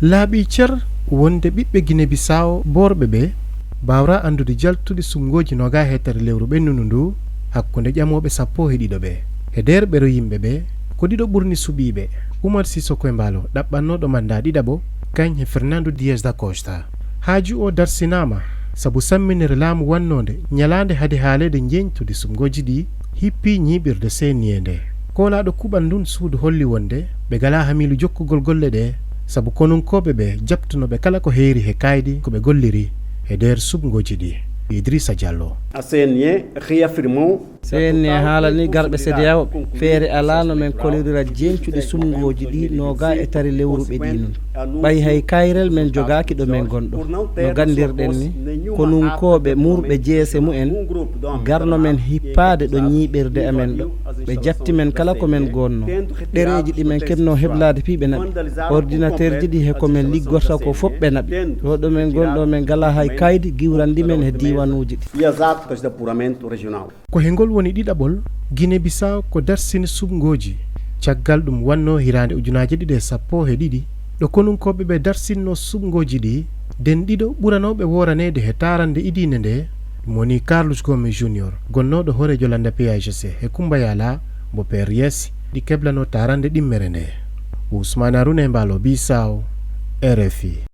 laaɓi cer wonde ɓiɓɓe Guinée Bissau borɓe ɓe bawra andude jaltude sumgoji noga hetere lewru ɓennunu ndu hakkunde ƴamoɓe 12 ɓe e nder ɓero yimɓe ɓe ko ɗiɗo ɓurni suɓiɓe Oumar Sissoko Embalo ɗaɓɓannoɗo manda ɗiɗaɓo kañ e Fernando Dias da Costa. haaju o darsinama sabu samminere laamu wannode ñalande hade haalede jeñtude sumgoji ɗi hippi ñiɓirde CNIE nde. kolaɗo kuɓal ndun suudu holli wonde ɓe gala hamilu jokkugol golle ɗe sabu konunkoɓe ɓe jabtunoɓe kala ko heeri he kaydi ko ɓe golliri e nder subgoji ɗi. Idrissa Diallo. CNIE haalani garɓe CEDEAO feere ala no men kolirira jencuɗe sumgoji ɗi noga e tari lewru ɓe ɗinon ɓay hay kayrel men jogaki ɗo men gonɗo no gandirɗen ni konunkoɓe murɓe jeese mumen garno men hippade ɗo ñiɓirde amen ɗo ɓe jatti men kala ko men gonno ɗereji ɗi men keɓno heblade piɓe naɓi ordinateur ji ɗi he komen liggorta ko fof ɓe naɓi ɗo ɗo men gonɗo men gala hay kaydi giwrandi men he diwanuji ɗi ko hengol woni ɗiɗaɓol Guinée Bissau ko darsini subgoji caggal ɗum wanno hirande 2012 ɗo konunkoɓe ɓe darsinno subgoji ɗi den ɗiɗo ɓuranoɓe woranede he tarande idine nde ɗum woni Carlos Gomes Junior gonnoɗo horejo landa PAGC he Kumbayala mo père Yessi ɗi keblano tarande ɗimmere nde. Ousmane Arouna Embalo Bissau RFI.